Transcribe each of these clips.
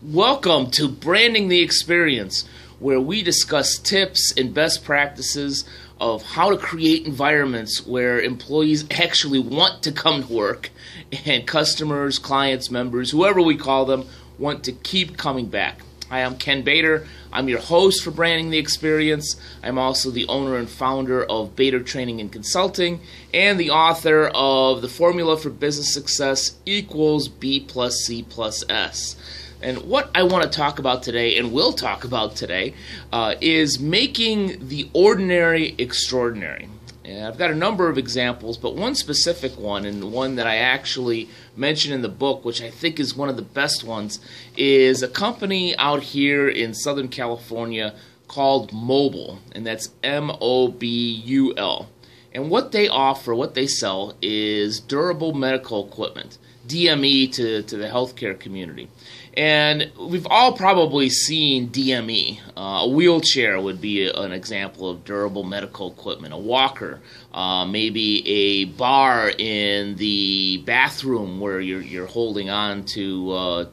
Welcome to Branding the Experience, where we discuss tips and best practices of how to create environments where employees actually want to come to work and customers, clients, members, whoever we call them, want to keep coming back. Hi, I'm Ken Bader. I'm your host for Branding the Experience. I'm also the owner and founder of Bader Training and Consulting and the author of The Formula for Business Success equals B plus C plus S. And what I want to talk about today, and will talk about today, is making the ordinary extraordinary. And I've got a number of examples, but one specific one, and one that I actually mentioned in the book, which I think is one of the best ones, is a company out here in Southern California called Mobil, and that's M-O-B-U-L. And what they offer, what they sell, is durable medical equipment, DME to the healthcare community. And we've all probably seen DME. A wheelchair would be an example of durable medical equipment. A walker, maybe a bar in the bathroom where you're holding on to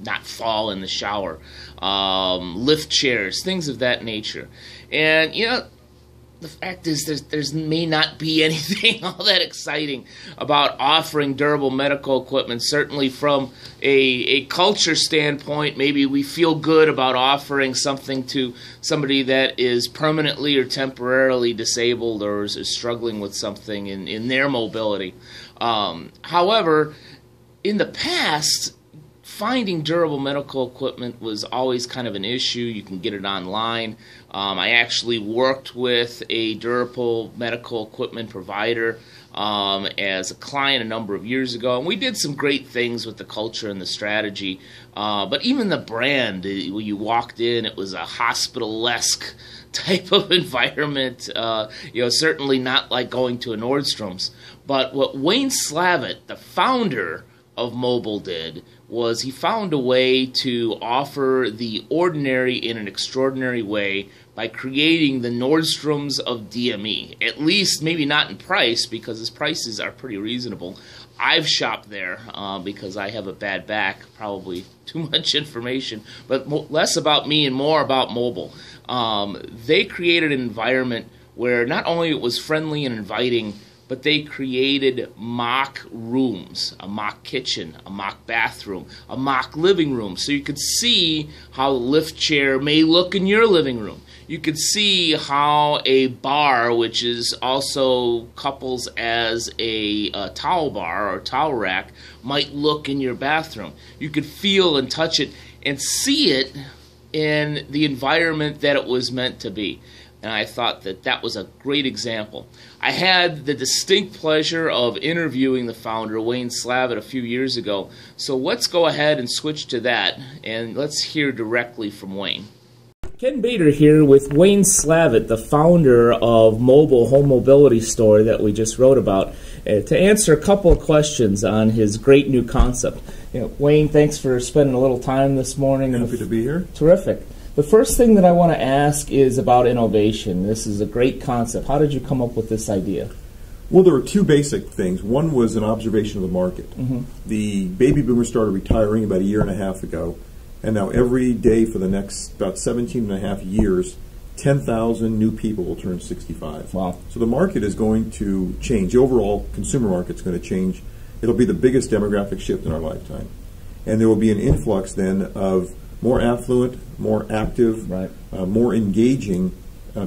not fall in the shower. Lift chairs, things of that nature. And you know, the fact is there's may not be anything all that exciting about offering durable medical equipment. Certainly from a culture standpoint, maybe we feel good about offering something to somebody that is permanently or temporarily disabled or is struggling with something in their mobility. However, in the past, finding durable medical equipment was always kind of an issue. You can get it online. I actually worked with a durable medical equipment provider as a client a number of years ago, and we did some great things with the culture and the strategy. But even the brand, when you walked in, it was a hospital-esque type of environment. Certainly not like going to a Nordstrom's. But what Wayne Slavitt, the founder of Mobil, did was he found a way to offer the ordinary in an extraordinary way by creating the Nordstrom's of DME. At least, maybe not in price, because his prices are pretty reasonable. I've shopped there because I have a bad back, probably too much information, but less about me and more about Mobil. They created an environment where not only it was friendly and inviting, but they created mock rooms, a mock kitchen, a mock bathroom, a mock living room. So you could see how a lift chair may look in your living room. You could see how a bar, which is also couples as a towel bar or towel rack, might look in your bathroom. You could feel and touch it and see it in the environment that it was meant to be. And I thought that that was a great example. I had the distinct pleasure of interviewing the founder, Wayne Slavitt, a few years ago. So let's go ahead and switch to that, and let's hear directly from Wayne. Ken Bader here with Wayne Slavitt, the founder of Mobil Home Mobility Store that we just wrote about, to answer a couple of questions on his great new concept. Wayne, thanks for spending a little time this morning. Happy to be here. Terrific. The first thing that I want to ask is about innovation. This is a great concept. How did you come up with this idea? Well, there were two basic things. One was an observation of the market. The baby boomers started retiring about a year and a half ago, and now every day for the next about 17 and a half years, 10,000 new people will turn 65. Wow. So the market is going to change. The overall consumer market is going to change. It'll be the biggest demographic shift in our lifetime. And there will be an influx then of more affluent, more active, right, more engaging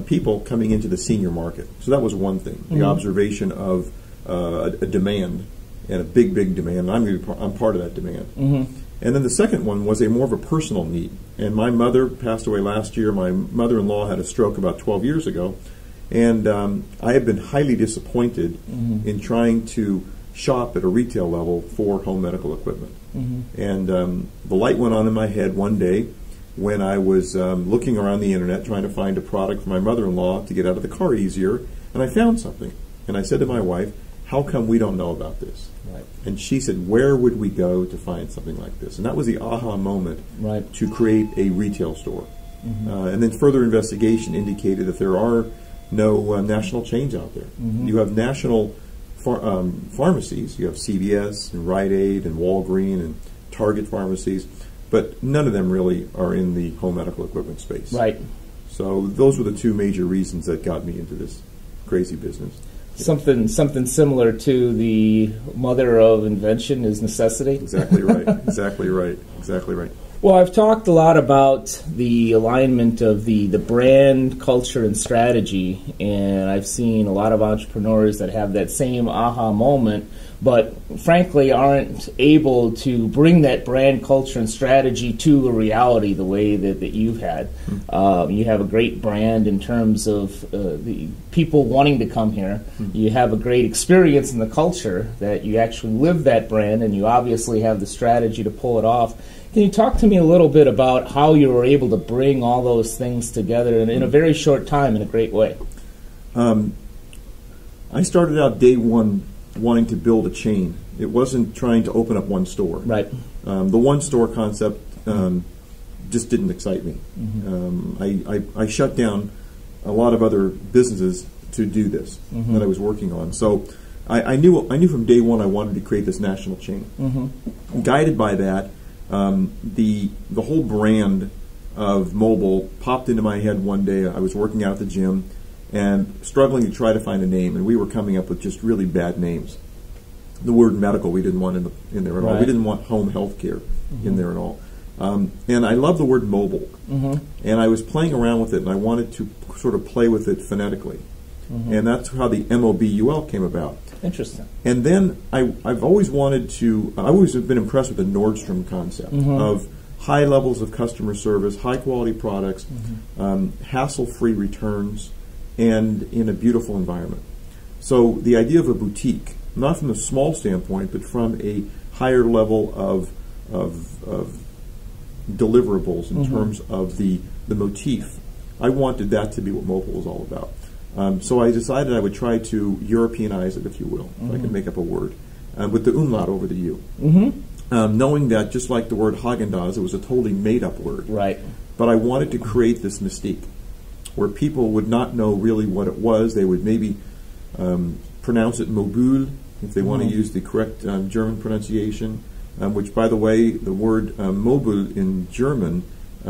people coming into the senior market. So that was one thing, the observation of a demand, and a big, big demand. I'm part of that demand. And then the second one was more of a personal need. And my mother passed away last year. My mother-in-law had a stroke about 12 years ago. And I have been highly disappointed in trying to shop at a retail level for home medical equipment. And the light went on in my head one day when I was looking around the internet trying to find a product for my mother-in-law to get out of the car easier, and I found something. And I said to my wife, how come we don't know about this? Right. And she said, where would we go to find something like this? And that was the aha moment, right, to create a retail store. And then further investigation indicated that there are no national chains out there. You have national pharmacies. You have CVS and Rite Aid and Walgreens and Target pharmacies. but none of them really are in the home medical equipment space. Right. So those were the two major reasons that got me into this crazy business. Something similar to the mother of invention is necessity. Exactly right. Exactly right. Exactly right. Well, I've talked a lot about the alignment of the brand, culture, and strategy, and I've seen a lot of entrepreneurs that have that same aha moment, but frankly aren't able to bring that brand, culture, and strategy to a reality the way that you've had. You have a great brand in terms of the people wanting to come here. You have a great experience in the culture that you actually live that brand, and you obviously have the strategy to pull it off. Can you talk to me a little bit about how you were able to bring all those things together in a very short time in a great way? I started out day one wanting to build a chain. It wasn't trying to open up one store. Right. The one store concept just didn't excite me. I shut down a lot of other businesses to do this that I was working on. So I knew from day one I wanted to create this national chain. Guided by that, the whole brand of mobile popped into my head one day. I was working out at the gym and struggling to try to find a name, and we were coming up with just really bad names. The word medical we didn't want in there at all. We didn't want home health care in there at all. And I love the word mobile. And I was playing around with it, and I wanted to sort of play with it phonetically. And that's how the MOBUL came about. Interesting. And then I've always wanted to, I always have been impressed with the Nordstrom concept of high levels of customer service, high quality products, hassle-free returns, and in a beautiful environment. So the idea of a boutique, not from a small standpoint, but from a higher level of deliverables in terms of the motif, I wanted that to be what mobile was all about. So I decided I would try to Europeanize it, if you will, if I could make up a word, with the umlaut over the U. Knowing that, just like the word Haagen-Dazs, it was a totally made-up word. Right. But I wanted to create this mystique, where people would not know really what it was. They would maybe pronounce it Mobile, if they want to use the correct German pronunciation, which, by the way, the word Mobile in German,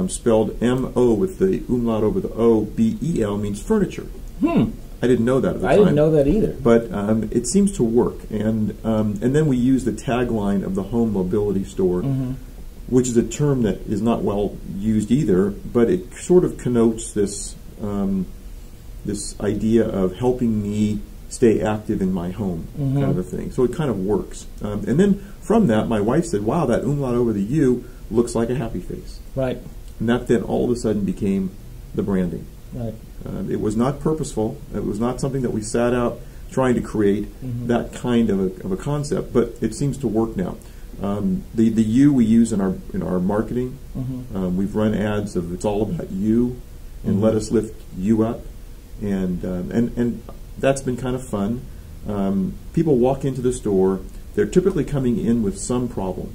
spelled M-O with the umlaut over the O, B-E-L, means furniture. I didn't know that at the time. I didn't know that either. But it seems to work. And then we use the tagline of the home mobility store, which is a term that is not well used either, but it sort of connotes this this idea of helping me stay active in my home, kind of a thing. So it kind of works. And then from that, my wife said, wow, that umlaut over the U looks like a happy face. Right. And that then all of a sudden became the branding. Right. It was not purposeful. It was not something that we sat out trying to create that kind of a concept, but it seems to work now. The U we use in our marketing. We've run ads of "It's all about you," and "Let us lift you up," and that's been kind of fun. People walk into the store. They're typically coming in with some problem.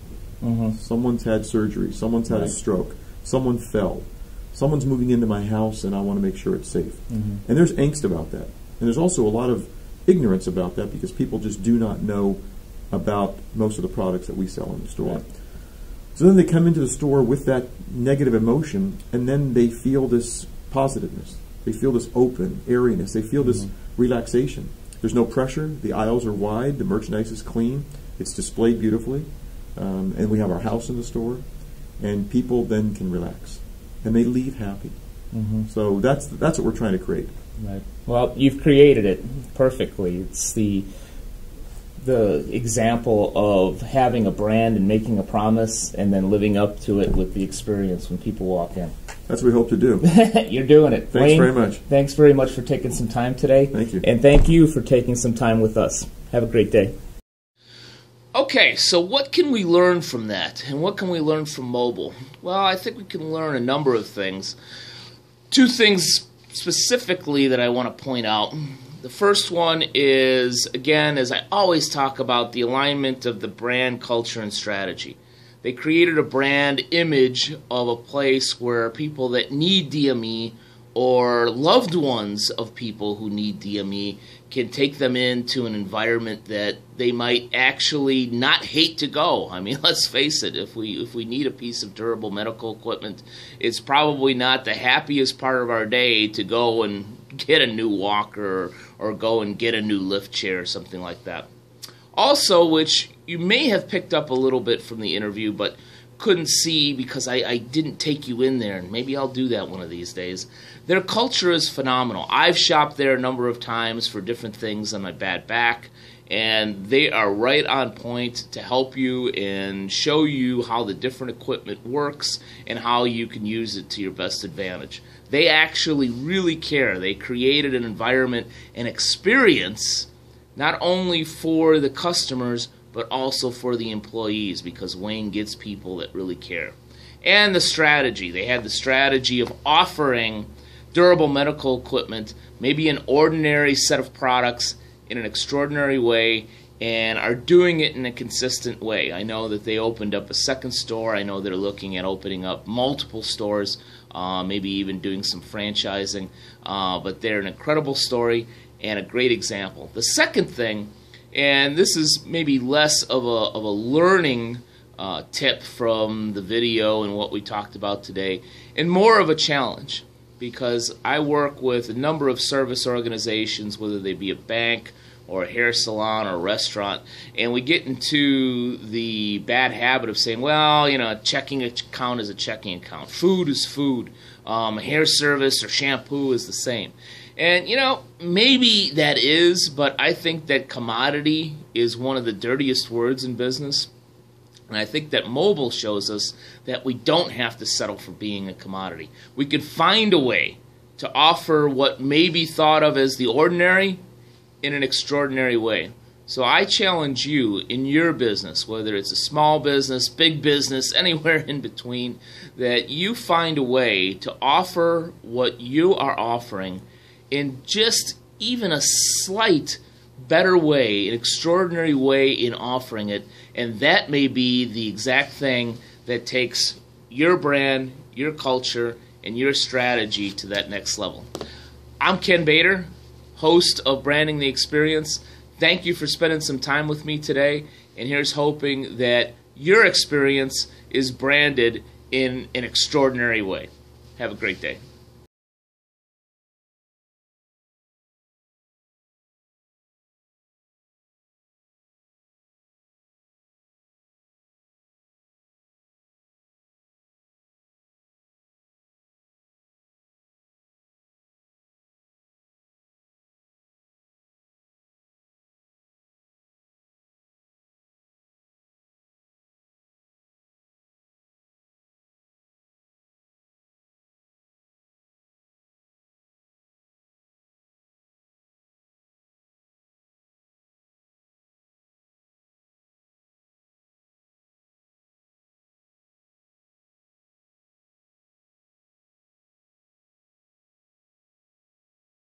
Someone's had surgery. Someone's had a stroke. Someone fell. Someone's moving into my house, and I want to make sure it's safe. And there's angst about that. And there's also a lot of ignorance about that because people just do not know about most of the products that we sell in the store. So then they come into the store with that negative emotion, and then they feel this positiveness. They feel this open airiness. They feel this relaxation. There's no pressure. The aisles are wide. The merchandise is clean. It's displayed beautifully. And we have our house in the store. And people then can relax. And they leave happy. So that's what we're trying to create. Right. Well, you've created it perfectly. It's the example of having a brand and making a promise and then living up to it with the experience when people walk in. That's what we hope to do. You're doing it. Thanks Wayne, very much. Thanks very much for taking some time today. Thank you. And thank you for taking some time with us. Have a great day. Okay, so what can we learn from that? And what can we learn from mobile? Well, I think we can learn a number of things. Two things specifically that I want to point out. The first one is, again, as I always talk about, the alignment of the brand, culture, and strategy. They created a brand image of a place where people that need DME or loved ones of people who need DME can take them into an environment that they might actually not hate to go. I mean, let's face it, if we need a piece of durable medical equipment, it's probably not the happiest part of our day to go and get a new walker or go and get a new lift chair or something like that. Also, which you may have picked up a little bit from the interview, but couldn't see because I didn't take you in there, and maybe I'll do that one of these days. Their culture is phenomenal. I've shopped there a number of times for different things on my bad back, and they are right on point to help you and show you how the different equipment works and how you can use it to your best advantage. They actually really care. They created an environment and experience not only for the customers but also for the employees, because Wayne gets people that really care. And the strategy. They had the strategy of offering durable medical equipment, maybe an ordinary set of products in an extraordinary way, and are doing it in a consistent way. I know that they opened up a second store. I know they're looking at opening up multiple stores, maybe even doing some franchising. But they're an incredible story and a great example. The second thing, and this is maybe less of a learning tip from the video and what we talked about today, and more of a challenge, because I work with a number of service organizations, whether they be a bank or a hair salon or a restaurant, and we get into the bad habit of saying, well, you know, a checking account is a checking account. Food is food. Hair service or shampoo is the same. And, you know, maybe that is, but I think that commodity is one of the dirtiest words in business. And I think that mobile shows us that we don't have to settle for being a commodity. We can find a way to offer what may be thought of as the ordinary in an extraordinary way. So I challenge you in your business, whether it's a small business, big business, anywhere in between, that you find a way to offer what you are offering in just even a slight better way, an extraordinary way in offering it, and that may be the exact thing that takes your brand, your culture, and your strategy to that next level. I'm Ken Bader, host of Branding the Experience. Thank you for spending some time with me today, and here's hoping that your experience is branded in an extraordinary way. Have a great day.